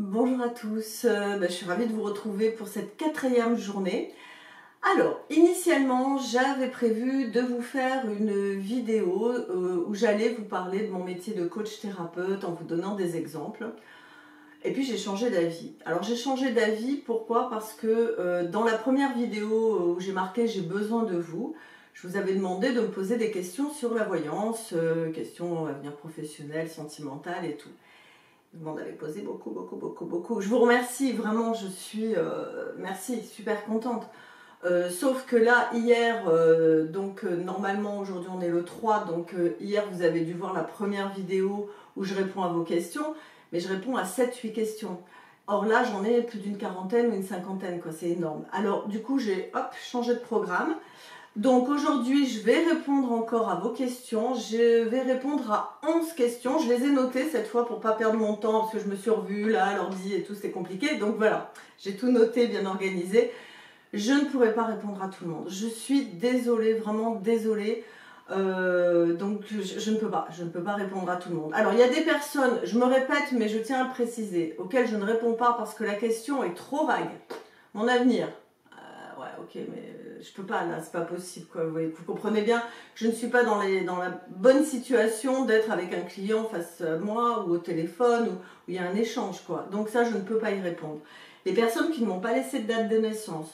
Bonjour à tous, je suis ravie de vous retrouver pour cette 4e journée. Alors, initialement, j'avais prévu de vous faire une vidéo où j'allais vous parler de mon métier de coach thérapeute en vous donnant des exemples. Et puis j'ai changé d'avis. Alors j'ai changé d'avis, pourquoi? Parce que dans la première vidéo où j'ai marqué « J'ai besoin de vous », je vous avais demandé de me poser des questions sur la voyance, questions avenir professionnel, sentimental et tout. Vous m'en avez posé beaucoup. Je vous remercie, vraiment, je suis, merci, super contente. Sauf que là, hier, normalement aujourd'hui on est le 3, donc hier vous avez dû voir la première vidéo où je réponds à vos questions, mais je réponds à 7-8 questions. Or là, j'en ai plus d'une quarantaine ou une cinquantaine, quoi, c'est énorme. Alors du coup, j'ai changé de programme. Donc aujourd'hui, je vais répondre encore à vos questions. Je vais répondre à 11 questions. Je les ai notées cette fois pour ne pas perdre mon temps parce que je me suis revue là, l'ordi et tout, c'était compliqué. Donc voilà, j'ai tout noté, bien organisé. Je ne pourrai pas répondre à tout le monde. Je suis désolée, vraiment désolée. Donc je ne peux pas répondre à tout le monde. Alors il y a des personnes, je me répète, mais je tiens à le préciser, auxquelles je ne réponds pas parce que la question est trop vague. Mon avenir. Ouais, ok, mais je peux pas, là, c'est pas possible, quoi. Vous comprenez bien que je ne suis pas dans la bonne situation d'être avec un client face à moi ou au téléphone où il y a un échange, quoi. Donc ça, je ne peux pas y répondre. Les personnes qui ne m'ont pas laissé de date de naissance,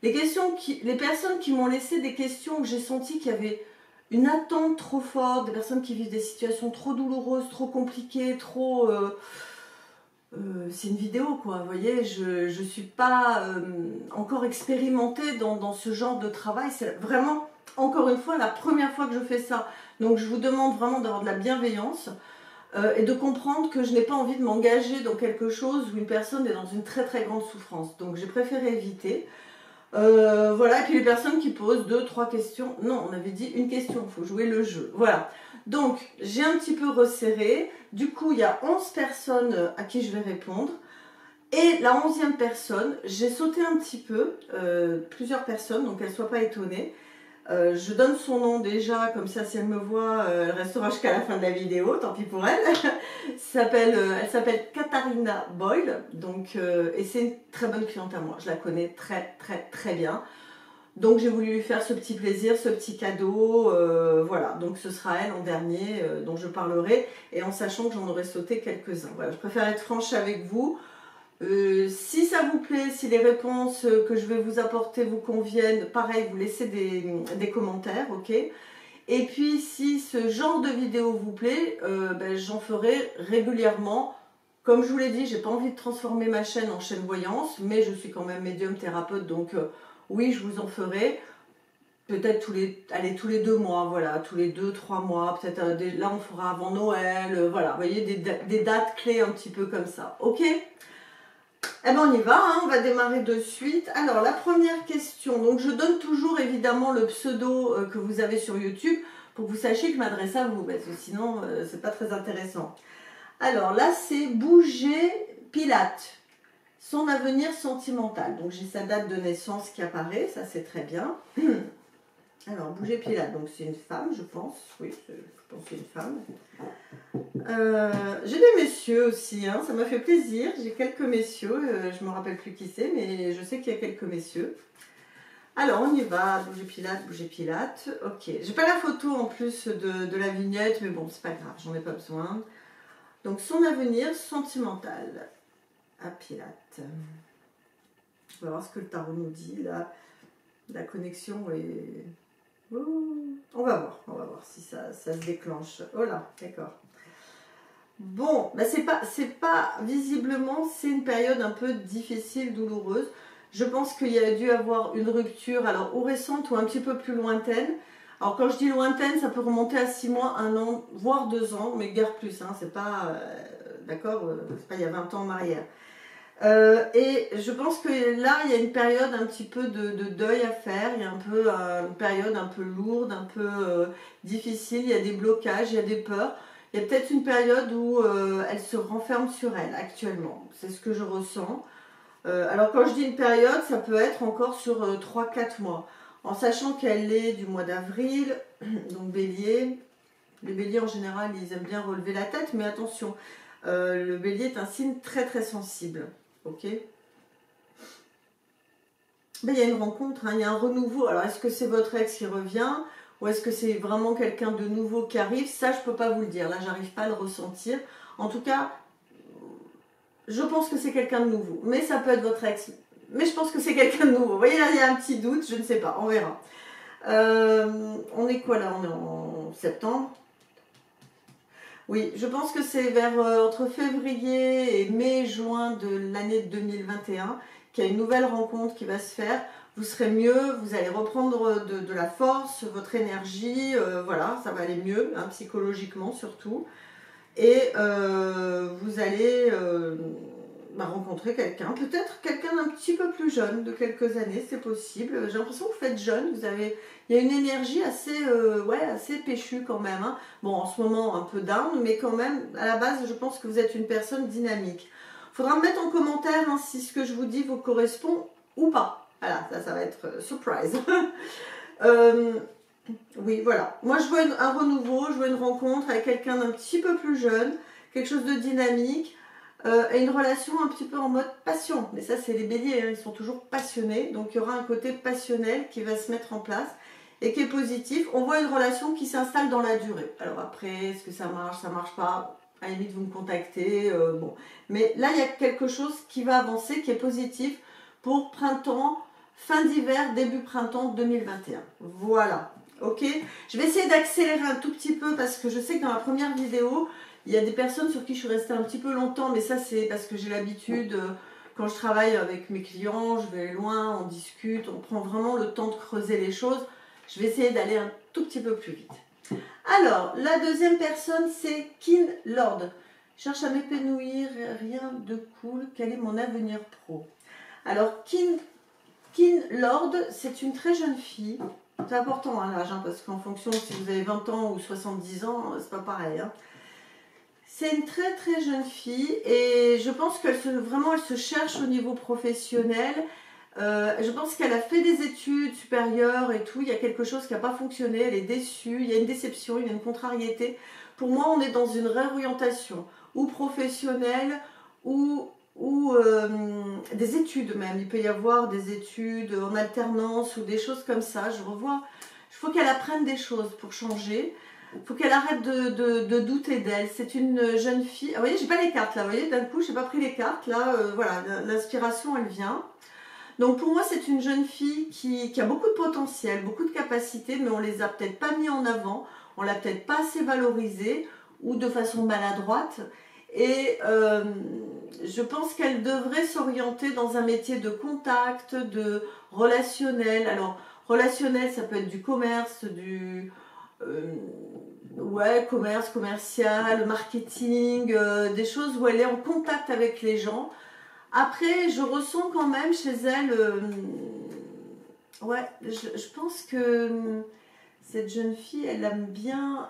les personnes qui m'ont laissé des questions où j'ai senti qu'il y avait une attente trop forte, des personnes qui vivent des situations trop douloureuses, trop compliquées, trop... c'est une vidéo, quoi, vous voyez, je ne suis pas encore expérimentée dans ce genre de travail. C'est vraiment, encore une fois, la première fois que je fais ça. Donc je vous demande vraiment d'avoir de la bienveillance et de comprendre que je n'ai pas envie de m'engager dans quelque chose où une personne est dans une très très grande souffrance. Donc j'ai préféré éviter. Voilà, et puis les personnes qui posent 2-3 questions, non, on avait dit une question, il faut jouer le jeu, voilà. Donc, j'ai un petit peu resserré, du coup, il y a 11 personnes à qui je vais répondre, et la 11e personne, j'ai sauté un petit peu, plusieurs personnes, donc qu'elles ne soient pas étonnées. Je donne son nom déjà, comme ça si elle me voit, elle restera jusqu'à la fin de la vidéo, tant pis pour elle. Elle s'appelle Katharina Boyle, donc, et c'est une très bonne cliente à moi, je la connais très bien. Donc j'ai voulu lui faire ce petit plaisir, ce petit cadeau, voilà, donc ce sera elle en dernier dont je parlerai, et en sachant que j'en aurais sauté quelques-uns. Voilà, je préfère être franche avec vous. Si ça vous plaît, si les réponses que je vais vous apporter vous conviennent, pareil, vous laissez des commentaires, ok? Et puis si ce genre de vidéo vous plaît, j'en ferai régulièrement. Comme je vous l'ai dit, j'ai pas envie de transformer ma chaîne en chaîne voyance, mais je suis quand même médium thérapeute, donc oui, je vous en ferai. Peut-être tous les 2 mois, voilà, tous les 2-3 mois, peut-être là on fera avant Noël, voilà, vous voyez, des dates clés un petit peu comme ça, ok? Eh bien, on y va, hein, on va démarrer de suite. Alors, la première question, donc je donne toujours évidemment le pseudo que vous avez sur YouTube pour que vous sachiez que je m'adresse à vous, parce que sinon, c'est pas très intéressant. Alors là, c'est Bouger Pilate, son avenir sentimental. Donc, j'ai sa date de naissance qui apparaît, ça c'est très bien. Alors, Bouger Pilate, donc c'est une femme, je pense. Oui, je pense que c'est une femme. J'ai des messieurs aussi, hein, ça m'a fait plaisir. J'ai quelques messieurs, je ne me rappelle plus qui c'est, mais je sais qu'il y a quelques messieurs. Alors, on y va. Bouger Pilate. Ok. J'ai pas la photo en plus de la vignette, mais bon, c'est pas grave, j'en ai pas besoin. Donc, son avenir sentimental à Pilate. On va voir ce que le tarot nous dit là. La connexion est... On va voir si ça se déclenche. Oh là, d'accord. Bon, c'est pas visiblement, c'est une période un peu difficile, douloureuse. Je pense qu'il y a dû avoir une rupture, alors ou récente ou un petit peu plus lointaine. Alors quand je dis lointaine, ça peut remonter à 6 mois, 1 an, voire 2 ans, mais guère plus, hein, c'est pas, d'accord, c'est pas il y a 20 ans en arrière. Et je pense que là, il y a une période un petit peu de deuil à faire, il y a un peu une période un peu lourde, un peu difficile, il y a des blocages, il y a des peurs. Il y a peut-être une période où elle se renferme sur elle actuellement, c'est ce que je ressens. Alors quand je dis une période, ça peut être encore sur 3-4 mois, en sachant qu'elle est du mois d'avril, donc bélier. Les béliers en général, ils aiment bien relever la tête, mais attention. Le bélier est un signe très très sensible. Ok. Ben, il y a une rencontre, hein, il y a un renouveau. Alors, est-ce que c'est votre ex qui revient ou est-ce que c'est vraiment quelqu'un de nouveau qui arrive? Ça, je ne peux pas vous le dire. Là, j'arrive pas à le ressentir. En tout cas, je pense que c'est quelqu'un de nouveau. Mais ça peut être votre ex. Mais je pense que c'est quelqu'un de nouveau. Vous voyez, là, il y a un petit doute. Je ne sais pas. On verra. On est quoi là? On est en septembre. Oui, je pense que c'est vers entre février et mai-juin de l'année 2021 qu'il y a une nouvelle rencontre qui va se faire. Vous serez mieux, vous allez reprendre de la force, votre énergie, voilà, ça va aller mieux, hein, psychologiquement surtout. Et vous allez rencontrer quelqu'un, peut-être quelqu'un d'un petit peu plus jeune, de quelques années, c'est possible. J'ai l'impression que vous faites jeune, il y a une énergie assez, assez péchue quand même. Hein. Bon, en ce moment un peu down, mais quand même, à la base, je pense que vous êtes une personne dynamique. Il faudra me mettre en commentaire hein, si ce que je vous dis vous correspond ou pas. Voilà, ça va être surprise. Oui, voilà. Moi, je vois un renouveau, je vois une rencontre avec quelqu'un d'un petit peu plus jeune, quelque chose de dynamique, et une relation un petit peu en mode passion. Mais ça, c'est les béliers, hein, ils sont toujours passionnés. Donc, il y aura un côté passionnel qui va se mettre en place et qui est positif. On voit une relation qui s'installe dans la durée. Alors après, est-ce que ça marche pas? À la limite, vous me contactez. Bon. Mais là, il y a quelque chose qui va avancer, qui est positif pour printemps, fin d'hiver, début printemps 2021. Voilà. Ok, je vais essayer d'accélérer un tout petit peu parce que je sais que dans la première vidéo, il y a des personnes sur qui je suis restée un petit peu longtemps, mais ça c'est parce que j'ai l'habitude, quand je travaille avec mes clients, je vais loin, on discute, on prend vraiment le temps de creuser les choses. Je vais essayer d'aller un tout petit peu plus vite. Alors, la deuxième personne, c'est Kin Lord. Je cherche à m'épanouir, rien de cool, quel est mon avenir pro? Alors, Kin Lord, c'est une très jeune fille. C'est important hein, l'âge, hein, parce qu'en fonction si vous avez 20 ans ou 70 ans, c'est pas pareil. Hein. C'est une très très jeune fille et je pense qu'elle se cherche au niveau professionnel. Je pense qu'elle a fait des études supérieures et tout. Il y a quelque chose qui n'a pas fonctionné, elle est déçue, il y a une déception, il y a une contrariété. Pour moi, on est dans une réorientation, ou professionnelle, ou des études même. Il peut y avoir des études en alternance ou des choses comme ça. Je revois, il faut qu'elle apprenne des choses pour changer. Il faut qu'elle arrête de douter d'elle. C'est une jeune fille. Ah, vous voyez, j'ai pas les cartes là. Vous voyez, d'un coup, j'ai pas pris les cartes. Là, voilà, l'inspiration, elle vient. Donc pour moi, c'est une jeune fille qui a beaucoup de potentiel, beaucoup de capacités, mais on les a peut-être pas mis en avant. On l'a peut-être pas assez valorisée ou de façon maladroite. Et je pense qu'elle devrait s'orienter dans un métier de contact, de relationnel. Alors, relationnel, ça peut être du commerce, commerce, commercial, marketing, des choses où elle est en contact avec les gens. Après, je ressens quand même chez elle, je pense que cette jeune fille, elle aime bien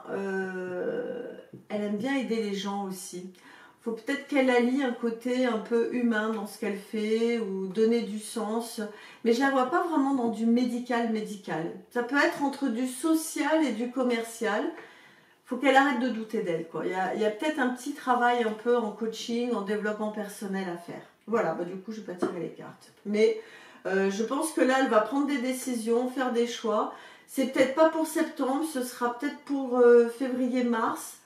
aider les gens aussi. Il faut peut-être qu'elle allie un côté un peu humain dans ce qu'elle fait ou donner du sens. Mais je ne la vois pas vraiment dans du médical. Ça peut être entre du social et du commercial. Il faut qu'elle arrête de douter d'elle. Il y a peut-être un petit travail un peu en coaching, en développement personnel à faire. Voilà, du coup, je ne vais pas tirer les cartes. Mais je pense que là, elle va prendre des décisions, faire des choix. C'est peut-être pas pour septembre, ce sera peut-être pour février-mars.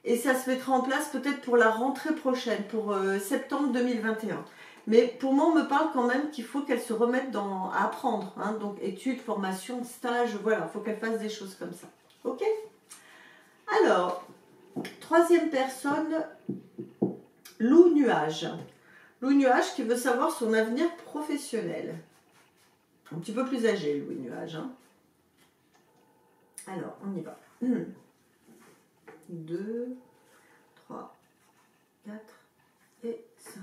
Et ça se mettra en place peut-être pour la rentrée prochaine, pour septembre 2021. Mais pour moi, on me parle quand même qu'il faut qu'elle se remette à apprendre. Hein, donc études, formation, stage, voilà, il faut qu'elle fasse des choses comme ça. Ok? Alors, troisième personne, Lou Nuage. Lou Nuage qui veut savoir son avenir professionnel. Un petit peu plus âgé, Lou Nuage. Hein. Alors, on y va. 2, 3, 4 et 5.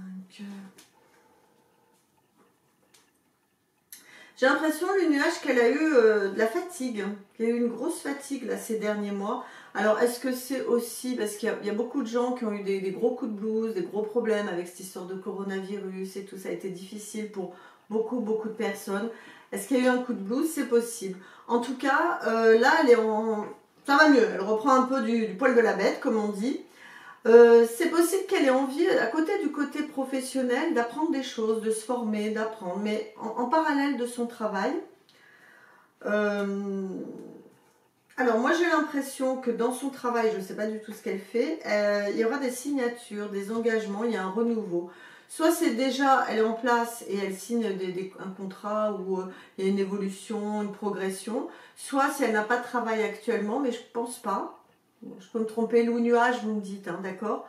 J'ai l'impression, le nuage, qu'elle a eu de la fatigue, qu'elle a eu une grosse fatigue là, ces derniers mois. Alors, est-ce que c'est aussi parce qu'il y a beaucoup de gens qui ont eu des gros coups de blues, des gros problèmes avec cette histoire de coronavirus et tout, ça a été difficile pour beaucoup de personnes. Est-ce qu'il y a eu un coup de blues? C'est possible. En tout cas, là, elle est ça va mieux. Elle reprend un peu du poil de la bête, comme on dit. C'est possible qu'elle ait envie, à côté du côté professionnel, d'apprendre des choses, de se former, d'apprendre, mais en parallèle de son travail. Alors moi j'ai l'impression que dans son travail, je ne sais pas du tout ce qu'elle fait, il y aura des signatures, des engagements, il y a un renouveau. Soit c'est déjà, elle est en place et elle signe un contrat où il y a une évolution, une progression, soit si elle n'a pas de travail actuellement, mais je ne pense pas, je peux me tromper, Loup Nuage, vous me dites, hein, d'accord,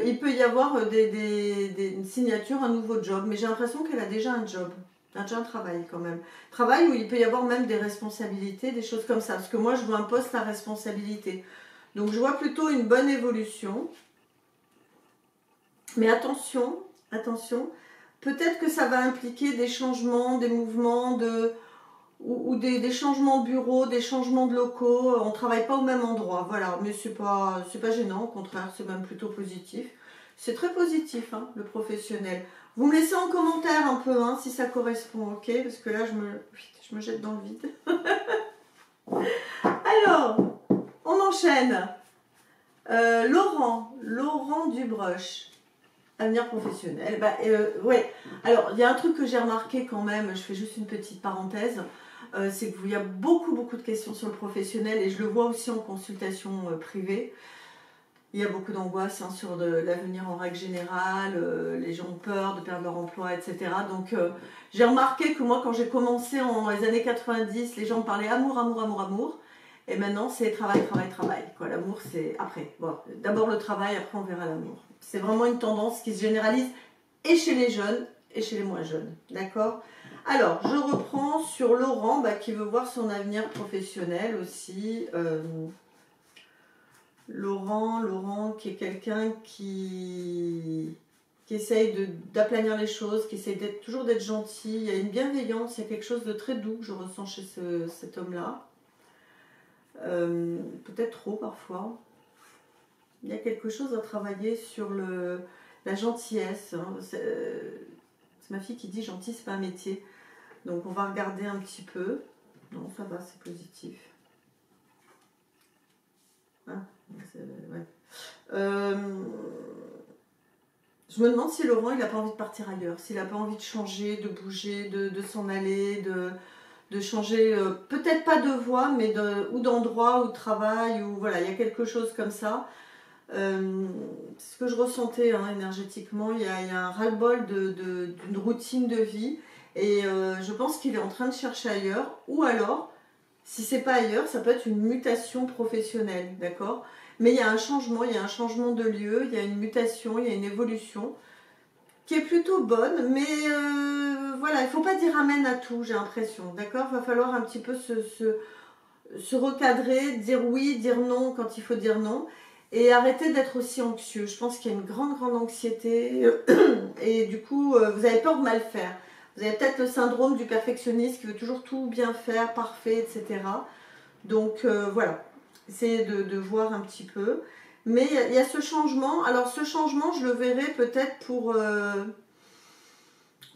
il peut y avoir une signature, un nouveau job, mais j'ai l'impression qu'elle a déjà un job. Déjà un travail quand même. Travail où il peut y avoir même des responsabilités, des choses comme ça. Parce que moi, je vois un poste à responsabilité. Donc, je vois plutôt une bonne évolution. Mais attention, attention. Peut-être que ça va impliquer des changements, des mouvements, ou des changements de bureau, des changements de locaux. On ne travaille pas au même endroit. Voilà. Mais c'est pas gênant. Au contraire, c'est même plutôt positif. C'est très positif, hein, le professionnel. Vous me laissez en commentaire un peu, hein, si ça correspond, ok? Parce que là, je me jette dans le vide. Alors, on enchaîne. Laurent Dubrush, avenir professionnel. Bah, ouais. Alors, il y a un truc que j'ai remarqué quand même, je fais juste une petite parenthèse, c'est qu'il y a beaucoup de questions sur le professionnel et je le vois aussi en consultation privée. Il y a beaucoup d'angoisse, hein, sur l'avenir en règle générale, les gens ont peur de perdre leur emploi, etc. Donc j'ai remarqué que moi quand j'ai commencé dans les années 90, les gens me parlaient amour, amour, amour, amour. Et maintenant c'est travail, travail, travail. L'amour c'est après. Bon, d'abord le travail, après on verra l'amour. C'est vraiment une tendance qui se généralise et chez les jeunes et chez les moins jeunes. D'accord? Alors je reprends sur Laurent qui veut voir son avenir professionnel aussi. Laurent qui est quelqu'un qui essaye d'aplanir les choses, qui essaye toujours d'être gentil. Il y a une bienveillance, il y a quelque chose de très doux que je ressens chez cet homme-là. Peut-être trop parfois. Il y a quelque chose à travailler sur la gentillesse. Hein. C'est ma fille qui dit gentil, c'est pas un métier. Donc on va regarder un petit peu. Non, ça va, c'est positif. Ah. Ouais. Je me demande si Laurent il n'a pas envie de partir ailleurs, s'il n'a pas envie de changer, de bouger, de s'en aller, de changer, peut-être pas de voie, mais ou d'endroit, ou de travail, ou voilà, il y a quelque chose comme ça. Ce que je ressentais, hein, énergétiquement, il y a un ras-le-bol d'une routine de vie, et je pense qu'il est en train de chercher ailleurs, ou alors, si c'est pas ailleurs, ça peut être une mutation professionnelle, d'accord? Mais il y a un changement de lieu, il y a une mutation, il y a une évolution qui est plutôt bonne, mais voilà, il ne faut pas dire amen à tout, j'ai l'impression, d'accord? Il va falloir un petit peu se recadrer, dire oui, dire non quand il faut dire non, et arrêter d'être aussi anxieux. Je pense qu'il y a une grande anxiété, et du coup, vous avez peur de mal faire. Vous avez peut-être le syndrome du perfectionniste qui veut toujours tout bien faire, parfait, etc. Donc voilà. Essayez de voir un petit peu. Mais il y a ce changement. Alors ce changement, je le verrai peut-être pour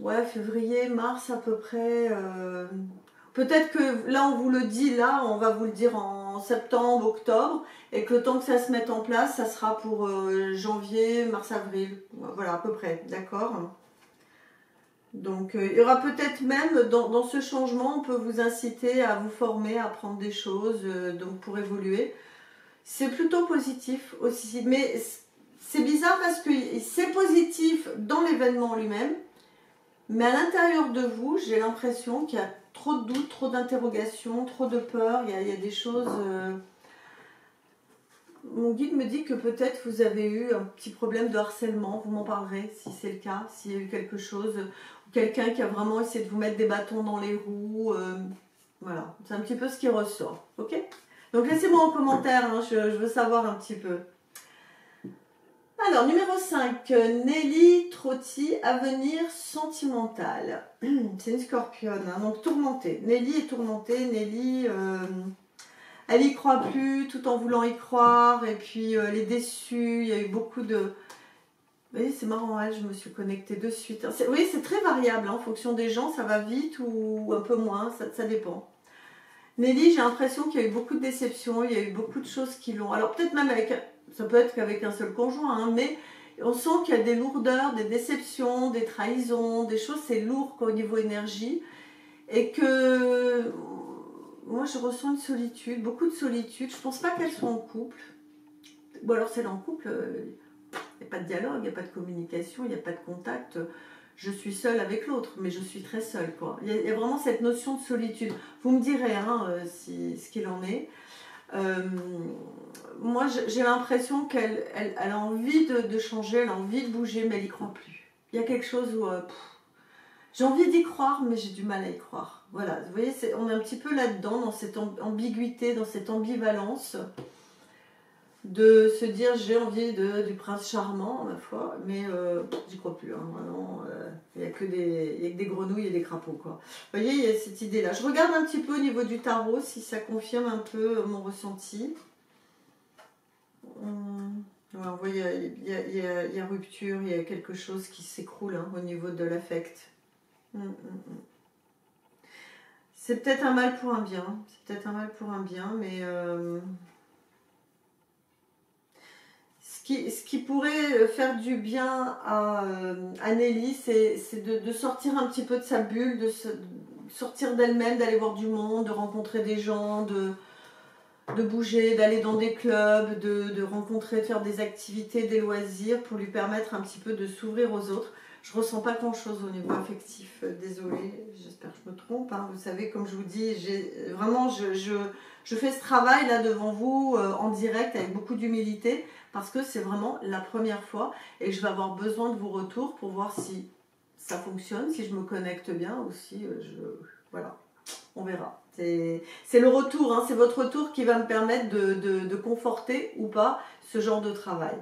ouais, février, mars à peu près. Peut-être que là, on vous le dit, là, on va vous le dire en septembre, octobre. Et que le temps que ça se mette en place, ça sera pour janvier, mars, avril. Voilà, à peu près. D'accord ? Donc il y aura peut-être même dans ce changement, on peut vous inciter à vous former, à apprendre des choses, donc pour évoluer. C'est plutôt positif aussi, mais c'est bizarre parce que c'est positif dans l'événement lui-même, mais à l'intérieur de vous, j'ai l'impression qu'il y a trop de doutes, trop d'interrogations, trop de peur, il y a des choses... Mon guide me dit que peut-être vous avez eu un petit problème de harcèlement, vous m'en parlerez si c'est le cas, s'il y a eu quelque chose, ou quelqu'un qui a vraiment essayé de vous mettre des bâtons dans les roues, voilà, c'est un petit peu ce qui ressort, ok? Donc laissez-moi en commentaire, hein, je veux savoir un petit peu. Alors, numéro 5, Nelly Trotti, avenir sentimental. C'est une scorpionne, hein, donc tourmentée. Nelly est tourmentée, Nelly... elle y croit plus tout en voulant y croire, et puis elle est déçue, il y a eu beaucoup de... Vous voyez, c'est marrant, hein, je me suis connectée de suite. Oui, c'est très variable, hein, en fonction des gens, ça va vite ou un peu moins, ça dépend. Nelly, j'ai l'impression qu'il y a eu beaucoup de déceptions, il y a eu beaucoup de choses qui l'ont... Alors peut-être même avec ça peut être qu'avec un seul conjoint, hein, mais on sent qu'il y a des lourdeurs, des déceptions, des trahisons, des choses, c'est lourd au niveau énergie. Et que moi je ressens une solitude, beaucoup de solitude. Je pense pas qu'elles soient en couple. Ou alors c'est en couple, il n'y a pas de dialogue, il n'y a pas de communication, il n'y a pas de contact. Je suis seule avec l'autre, mais je suis très seule, quoi. Il y a vraiment cette notion de solitude. Vous me direz hein, ce qu'il en est. Moi j'ai l'impression qu'elle a envie de changer, elle a envie de bouger, mais elle n'y croit plus. Il y a quelque chose où j'ai envie d'y croire, mais j'ai du mal à y croire. Voilà, vous voyez, on est un petit peu là-dedans, dans cette ambiguïté, dans cette ambivalence, de se dire j'ai envie du prince charmant, ma foi, mais j'y crois plus. Hein, vraiment, il n'y a que des grenouilles et des crapauds, quoi. Vous voyez, il y a cette idée-là. Je regarde un petit peu au niveau du tarot, si ça confirme un peu mon ressenti. Ouais, on voit, il y a rupture, il y a quelque chose qui s'écroule hein, au niveau de l'affect. C'est peut-être un mal pour un bien, c'est peut-être un mal pour un bien, mais ce qui pourrait faire du bien à Nelly, c'est de sortir un petit peu de sa bulle, de sortir d'elle-même, d'aller voir du monde, de rencontrer des gens, de bouger, d'aller dans des clubs, de rencontrer, de faire des activités, des loisirs pour lui permettre un petit peu de s'ouvrir aux autres. Je ressens pas grand chose au niveau affectif, désolée, j'espère que je me trompe. Hein. Vous savez, comme je vous dis, vraiment je fais ce travail là devant vous en direct avec beaucoup d'humilité parce que c'est vraiment la première fois et je vais avoir besoin de vos retours pour voir si ça fonctionne, si je me connecte bien ou si voilà, on verra. C'est le retour, hein, c'est votre retour qui va me permettre de conforter ou pas ce genre de travail.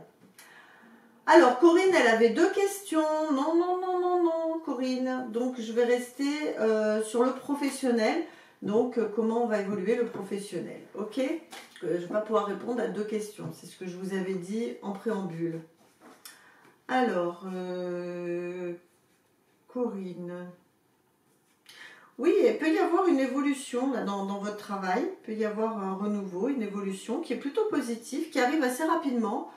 Alors, Corinne, elle avait 2 questions. Non, non, non, non, non, Corinne. Donc, je vais rester sur le professionnel. Donc, comment on va évoluer le professionnel. Ok? Je ne vais pas pouvoir répondre à 2 questions. C'est ce que je vous avais dit en préambule. Alors, Corinne. Oui, il peut y avoir une évolution là, dans votre travail. Il peut y avoir un renouveau, une évolution qui est plutôt positive, qui arrive assez rapidement.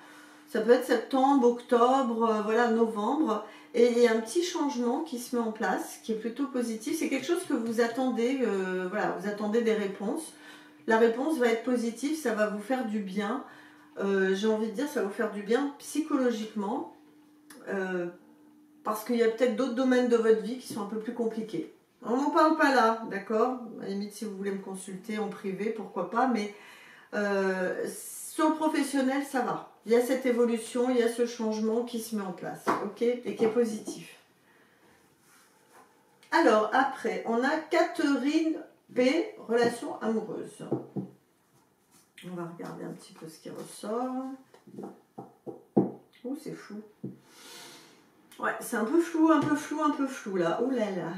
Ça peut être septembre, octobre, voilà, novembre. Et il y a un petit changement qui se met en place, qui est plutôt positif. C'est quelque chose que vous attendez, voilà, vous attendez des réponses. La réponse va être positive, ça va vous faire du bien. J'ai envie de dire, ça va vous faire du bien psychologiquement. Parce qu'il y a peut-être d'autres domaines de votre vie qui sont un peu plus compliqués. On n'en parle pas là, d'accord? À la limite, si vous voulez me consulter en privé, pourquoi pas. Mais sur le professionnel, ça va. Il y a cette évolution, il y a ce changement qui se met en place, ok? Et qui est positif. Alors, après, on a Catherine P, relation amoureuse. On va regarder un petit peu ce qui ressort. Oh, c'est flou. Ouais, c'est un peu flou, un peu flou, un peu flou, là. Oh là là.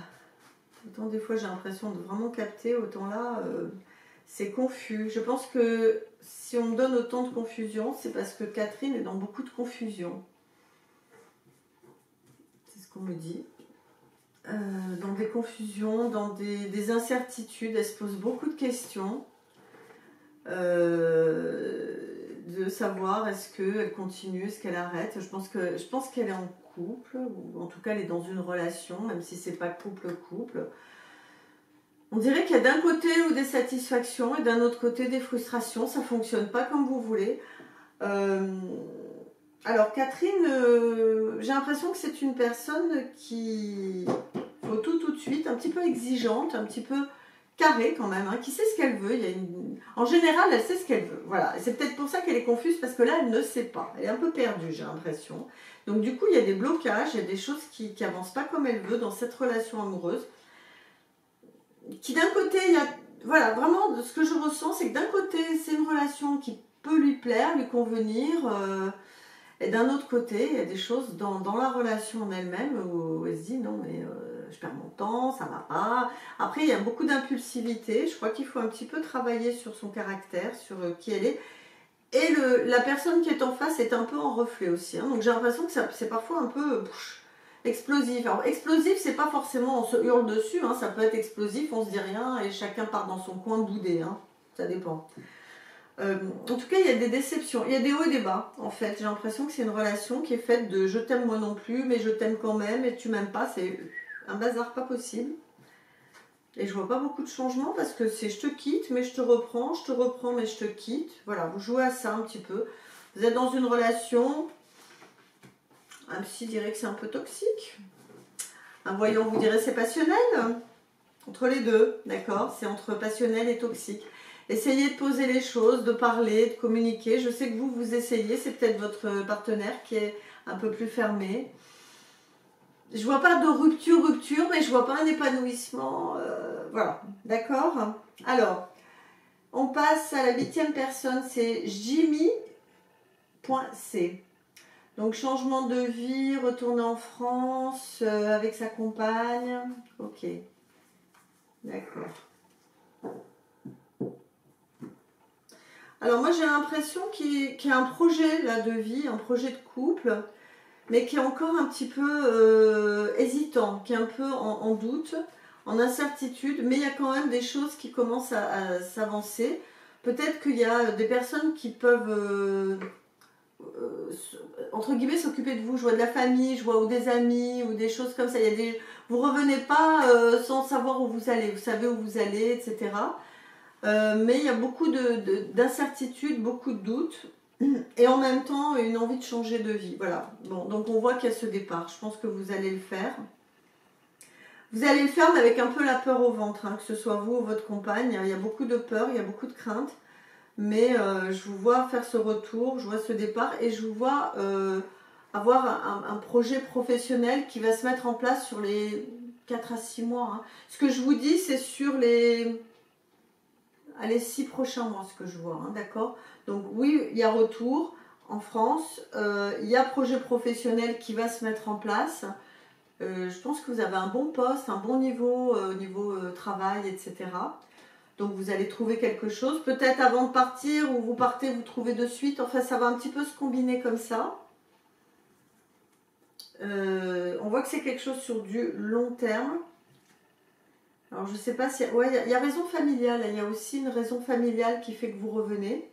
Autant des fois, j'ai l'impression de vraiment capter, autant là... c'est confus. Je pense que si on me donne autant de confusion, c'est parce que Catherine est dans beaucoup de confusion. C'est ce qu'on me dit. Dans des confusions, dans des incertitudes. Elle se pose beaucoup de questions. De savoir est-ce qu'elle continue, est-ce qu'elle arrête. Je pense qu'elle est en couple, ou en tout cas elle est dans une relation, même si c'est pas couple-couple. On dirait qu'il y a d'un côté des satisfactions et d'un autre côté des frustrations. Ça ne fonctionne pas comme vous voulez. Alors Catherine, j'ai l'impression que c'est une personne qui faut tout de suite, un petit peu exigeante, un petit peu carrée quand même, hein, qui sait ce qu'elle veut. En général, elle sait ce qu'elle veut. Voilà. C'est peut-être pour ça qu'elle est confuse, parce que là, elle ne sait pas. Elle est un peu perdue, j'ai l'impression. Donc du coup, il y a des blocages, il y a des choses qui n'avancent pas comme elle veut dans cette relation amoureuse. Qui d'un côté, il y a, voilà, vraiment, ce que je ressens, c'est que d'un côté, c'est une relation qui peut lui plaire, lui convenir, et d'un autre côté, il y a des choses dans la relation en elle-même où elle se dit non, mais je perds mon temps, ça va pas. Après, il y a beaucoup d'impulsivité. Je crois qu'il faut un petit peu travailler sur son caractère, sur qui elle est. Et la personne qui est en face est un peu en reflet aussi. Hein. Donc j'ai l'impression que c'est parfois un peu explosif. Alors explosif, c'est pas forcément on se hurle dessus, hein. Ça peut être explosif, on se dit rien et chacun part dans son coin boudé. Hein. Ça dépend. En tout cas, il y a des déceptions, il y a des hauts et des bas, en fait. J'ai l'impression que c'est une relation qui est faite de je t'aime moi non plus, mais je t'aime quand même, et tu m'aimes pas, c'est un bazar pas possible. Et je vois pas beaucoup de changements parce que c'est je te quitte, mais je te reprends, mais je te quitte. Voilà, vous jouez à ça un petit peu. Vous êtes dans une relation, un psy dirait que c'est un peu toxique. Un voyant vous dirait c'est passionnel. Entre les deux, d'accord? C'est entre passionnel et toxique. Essayez de poser les choses, de parler, de communiquer. Je sais que vous essayez, c'est peut-être votre partenaire qui est un peu plus fermé. Je vois pas de rupture, mais je vois pas un épanouissement. Voilà, d'accord? Alors, on passe à la 8e personne, c'est Jimmy.c. Donc, changement de vie, retourner en France avec sa compagne. Ok, d'accord. Alors, moi, j'ai l'impression qu'il y a un projet là, de vie, un projet de couple, mais qui est encore un petit peu hésitant, qui est un peu en doute, en incertitude, mais il y a quand même des choses qui commencent à s'avancer. Peut-être qu'il y a des personnes qui peuvent, entre guillemets, s'occuper de vous. Je vois de la famille, je vois ou des amis, ou des choses comme ça. Il y a des... Vous ne revenez pas sans savoir où vous allez, vous savez où vous allez, etc. Mais il y a beaucoup d'incertitudes, beaucoup de doutes. Et en même temps, une envie de changer de vie. Voilà. Bon, donc on voit qu'il y a ce départ. Je pense que vous allez le faire. Vous allez le faire, mais avec un peu la peur au ventre, hein, que ce soit vous ou votre compagne. Il y a beaucoup de peur, il y a beaucoup de crainte. Mais je vous vois faire ce retour, je vois ce départ et je vous vois avoir un projet professionnel qui va se mettre en place sur les 4 à 6 mois. Hein. Ce que je vous dis, c'est sur les 6 prochains mois, ce que je vois, hein, d'accord? Donc oui, il y a retour en France, il y a projet professionnel qui va se mettre en place. Je pense que vous avez un bon poste, un bon niveau, niveau travail, etc. Donc vous allez trouver quelque chose. Peut-être avant de partir ou vous partez, vous trouvez de suite. Enfin, ça va un petit peu se combiner comme ça. On voit que c'est quelque chose sur du long terme. Alors je ne sais pas si... Ouais, il y a raison familiale. Il y a aussi une raison familiale qui fait que vous revenez.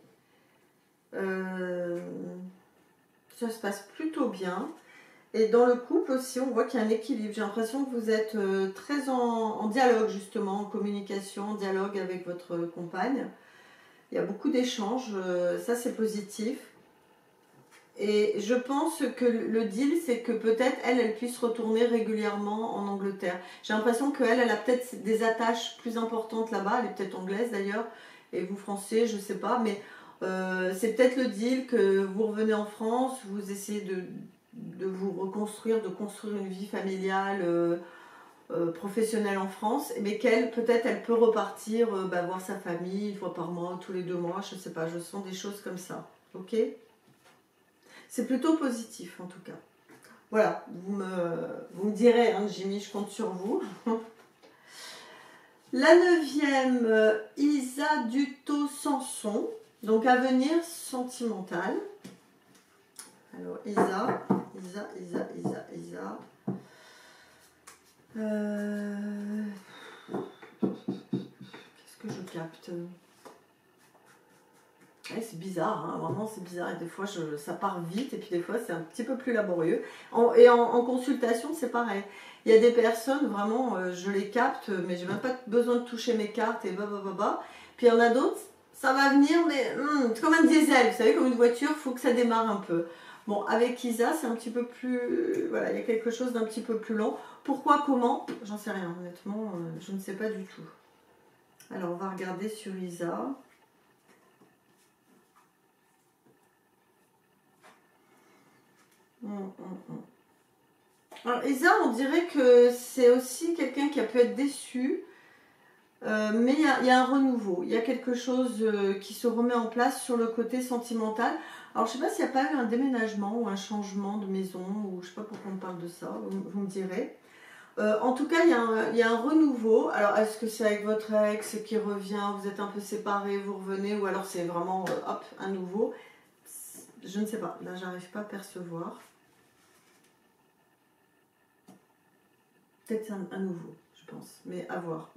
Ça se passe plutôt bien. Et dans le couple aussi, on voit qu'il y a un équilibre. J'ai l'impression que vous êtes très en dialogue justement, en communication, en dialogue avec votre compagne. Il y a beaucoup d'échanges, ça c'est positif. Et je pense que le deal, c'est que peut-être elle puisse retourner régulièrement en Angleterre. J'ai l'impression qu'elle a peut-être des attaches plus importantes là-bas. Elle est peut-être anglaise d'ailleurs, et vous français, je ne sais pas. Mais c'est peut-être le deal que vous revenez en France, vous essayez de vous reconstruire, de construire une vie familiale, professionnelle en France, mais qu'elle, peut-être, elle peut repartir voir sa famille une fois par mois, tous les 2 mois, je ne sais pas, je sens des choses comme ça. Ok? C'est plutôt positif en tout cas. Voilà, vous me direz, hein, Jimmy, je compte sur vous. La 9e, Isa Duto Sanson, donc avenir sentimental. Alors Isa. Qu'est-ce que je capte? Ouais, c'est bizarre, hein, vraiment c'est bizarre. Et des fois ça part vite et puis des fois c'est un petit peu plus laborieux. En consultation c'est pareil. Il y a des personnes vraiment, je les capte, mais j'ai même pas besoin de toucher mes cartes et bah. Puis il y en a d'autres, ça va venir, mais c'est comme un diesel, vous savez, comme une voiture, il faut que ça démarre un peu. Bon, avec Isa, c'est un petit peu plus... Voilà, il y a quelque chose d'un petit peu plus long. Pourquoi, comment? J'en sais rien, honnêtement, je ne sais pas du tout. Alors, on va regarder sur Isa. Alors, Isa, on dirait que c'est aussi quelqu'un qui a pu être déçu. Mais il y a un renouveau, il y a quelque chose qui se remet en place sur le côté sentimental. Alors je ne sais pas s'il n'y a pas eu un déménagement ou un changement de maison, ou je ne sais pas pourquoi on parle de ça, vous me direz. En tout cas, il y a un renouveau. Alors est-ce que c'est avec votre ex qui revient, vous êtes un peu séparés, vous revenez, ou alors c'est vraiment hop, un nouveau? Je ne sais pas, là j'arrive pas à percevoir. Peut-être un nouveau, je pense, mais à voir.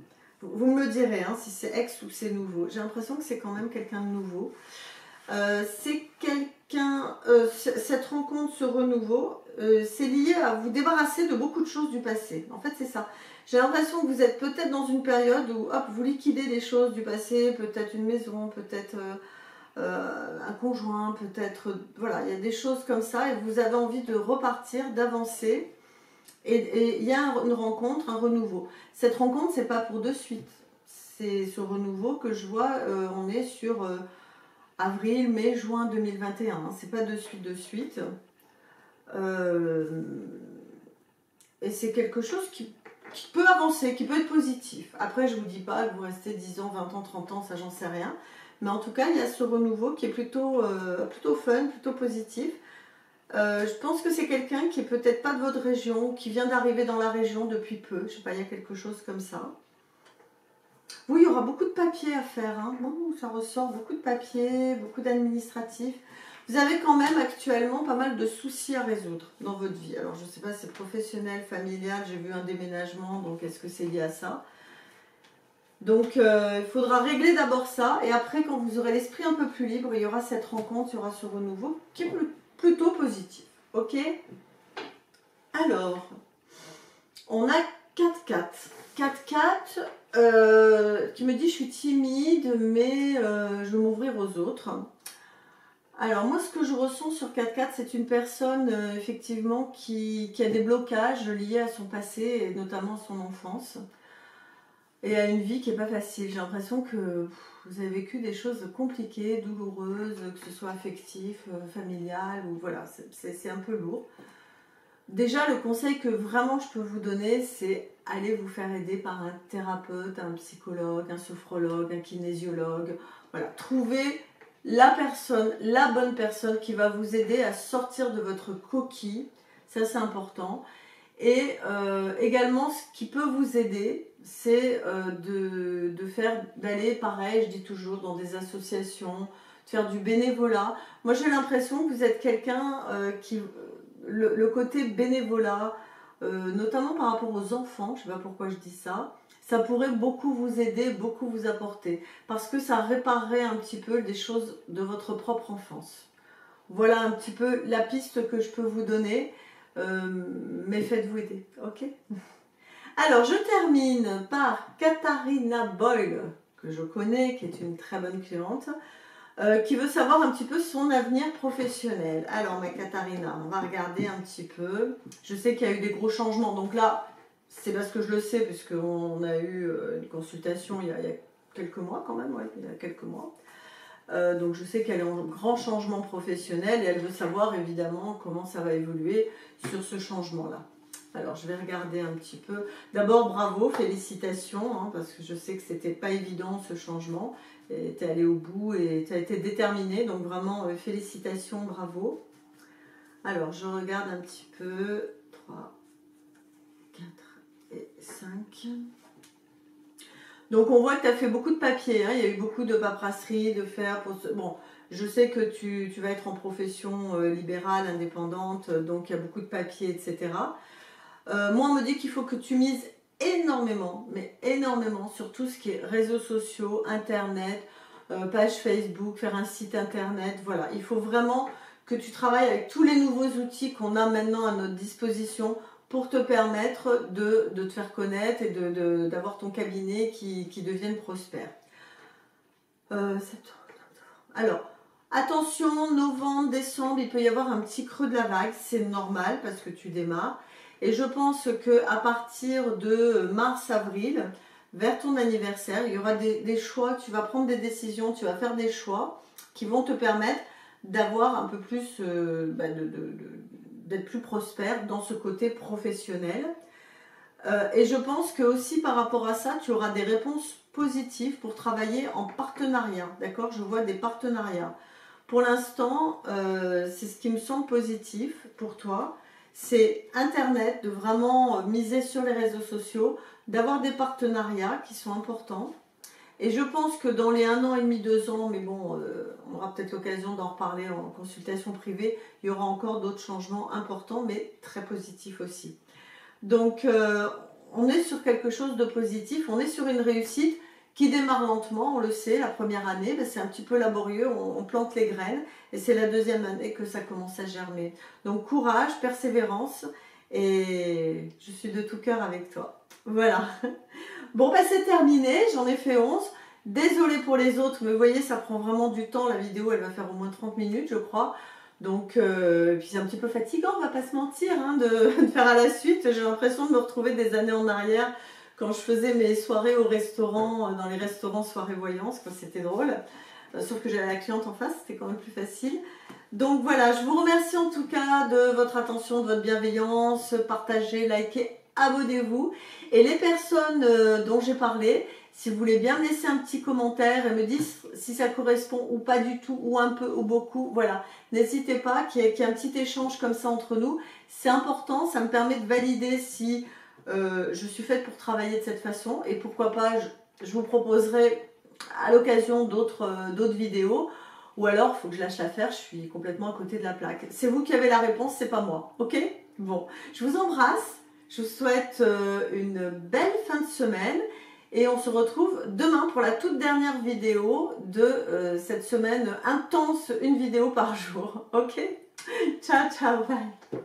Vous me le direz, hein, si c'est ex ou c'est nouveau. J'ai l'impression que c'est quand même quelqu'un de nouveau. C'est quelqu'un, cette rencontre, ce renouveau, c'est lié à vous débarrasser de beaucoup de choses du passé. En fait, c'est ça. J'ai l'impression que vous êtes peut-être dans une période où, hop, vous liquidez des choses du passé, peut-être une maison, peut-être un conjoint, peut-être, voilà, il y a des choses comme ça et vous avez envie de repartir, d'avancer. Et il y a une rencontre, un renouveau. Cette rencontre, c'est pas pour de suite. C'est ce renouveau que je vois, on est sur avril, mai, juin 2021. Hein. C'est pas de suite de suite. Et c'est quelque chose qui peut avancer, qui peut être positif. Après, je vous dis pas que vous restez 10 ans, 20 ans, 30 ans, ça j'en sais rien. Mais en tout cas, il y a ce renouveau qui est plutôt fun, plutôt positif. Je pense que c'est quelqu'un qui est peut-être pas de votre région, qui vient d'arriver dans la région depuis peu. Je sais pas, il y a quelque chose comme ça. Oui, il y aura beaucoup de papiers à faire. Hein. Bon, ça ressort beaucoup de papiers, beaucoup d'administratifs. Vous avez quand même actuellement pas mal de soucis à résoudre dans votre vie. Alors, je ne sais pas si c'est professionnel, familial. J'ai vu un déménagement, donc est-ce que c'est lié à ça? Donc, il faudra régler d'abord ça. Et après, quand vous aurez l'esprit un peu plus libre, il y aura cette rencontre, il y aura ce renouveau qui est plutôt positif. Ok? Alors, on a 4-4. 4-4 qui me dit je suis timide, mais je veux m'ouvrir aux autres. Alors, moi, ce que je ressens sur 4-4, c'est une personne, effectivement, qui a des blocages liés à son passé, et notamment à son enfance. Et à une vie qui n'est pas facile. J'ai l'impression que vous avez vécu des choses compliquées, douloureuses, que ce soit affectif, familial, ou voilà, c'est un peu lourd. Déjà, le conseil que vraiment je peux vous donner, c'est aller vous faire aider par un thérapeute, un psychologue, un sophrologue, un kinésiologue. Voilà, trouvez la personne, la bonne personne qui va vous aider à sortir de votre coquille. Ça, c'est important. Et également, ce qui peut vous aider, c'est d'aller, pareil, je dis toujours, dans des associations, de faire du bénévolat. Moi, j'ai l'impression que vous êtes quelqu'un qui... Le côté bénévolat, notamment par rapport aux enfants, je ne sais pas pourquoi je dis ça, ça pourrait beaucoup vous aider, beaucoup vous apporter. Parce que ça réparerait un petit peu des choses de votre propre enfance. Voilà un petit peu la piste que je peux vous donner. Mais faites-vous aider, ok? Alors, je termine par Katharina Boyle, que je connais, qui est une très bonne cliente, qui veut savoir un petit peu son avenir professionnel. Alors, ma Katharina, on va regarder un petit peu. Je sais qu'il y a eu des gros changements, donc là, c'est parce que je le sais, puisqu'on a eu une consultation il y a quelques mois quand même, ouais, il y a quelques mois. Donc je sais qu'elle est en grand changement professionnel et elle veut savoir évidemment comment ça va évoluer sur ce changement-là. Alors je vais regarder un petit peu. D'abord bravo, félicitations, hein, parce que je sais que c'était pas évident ce changement. Tu es allé au bout et tu as été déterminée, donc vraiment félicitations, bravo. Alors je regarde un petit peu. 3, 4 et 5. Donc on voit que tu as fait beaucoup de papiers, hein. Il y a eu beaucoup de paperasserie, de faire. Bon, je sais que tu vas être en profession libérale, indépendante, donc il y a beaucoup de papiers, etc. Moi, on me dit qu'il faut que tu mises énormément, mais énormément sur tout ce qui est réseaux sociaux, internet, page Facebook, faire un site internet. Voilà, il faut vraiment que tu travailles avec tous les nouveaux outils qu'on a maintenant à notre disposition pour te permettre de te faire connaître et d'avoir ton cabinet qui devienne prospère. Alors, attention, novembre, décembre, il peut y avoir un petit creux de la vague, c'est normal parce que tu démarres. Et je pense qu'à partir de mars-avril, vers ton anniversaire, il y aura des choix, tu vas prendre des décisions, tu vas faire des choix qui vont te permettre d'avoir un peu plus, d'être plus prospère dans ce côté professionnel. Et je pense que aussi par rapport à ça, tu auras des réponses positives pour travailler en partenariat. D'accord? Je vois des partenariats. Pour l'instant, c'est ce qui me semble positif pour toi. C'est Internet, de vraiment miser sur les réseaux sociaux, d'avoir des partenariats qui sont importants. Et je pense que dans les 1 an et demi, 2 ans, mais bon, on aura peut-être l'occasion d'en reparler en consultation privée, il y aura encore d'autres changements importants, mais très positifs aussi. Donc, on est sur quelque chose de positif, on est sur une réussite qui démarre lentement, on le sait, la première année, ben c'est un petit peu laborieux, on plante les graines, et c'est la deuxième année que ça commence à germer. Donc courage, persévérance, et je suis de tout cœur avec toi. Voilà. Bon, ben c'est terminé, j'en ai fait 11. Désolée pour les autres, mais vous voyez, ça prend vraiment du temps, la vidéo, elle va faire au moins 30 minutes, je crois. Donc, puis c'est un petit peu fatigant, on va pas se mentir, hein, de faire à la suite. J'ai l'impression de me retrouver des années en arrière, quand je faisais mes soirées au restaurant, dans les restaurants soirées voyance, c'était drôle. Sauf que j'avais la cliente en face, c'était quand même plus facile. Donc voilà, je vous remercie en tout cas de votre attention, de votre bienveillance. Partagez, likez, abonnez-vous. Et les personnes dont j'ai parlé, si vous voulez bien me laisser un petit commentaire et me dire si ça correspond ou pas du tout, ou un peu ou beaucoup, voilà. N'hésitez pas qu'il y ait un petit échange comme ça entre nous. C'est important, ça me permet de valider si je suis faite pour travailler de cette façon. Et pourquoi pas, je vous proposerai à l'occasion d'autres vidéos. Ou alors, il faut que je lâche l'affaire, je suis complètement à côté de la plaque. C'est vous qui avez la réponse, c'est pas moi. Ok? Bon, je vous embrasse. Je vous souhaite une belle fin de semaine. Et on se retrouve demain pour la toute dernière vidéo de cette semaine intense, une vidéo par jour. Ok? Ciao, ciao, bye.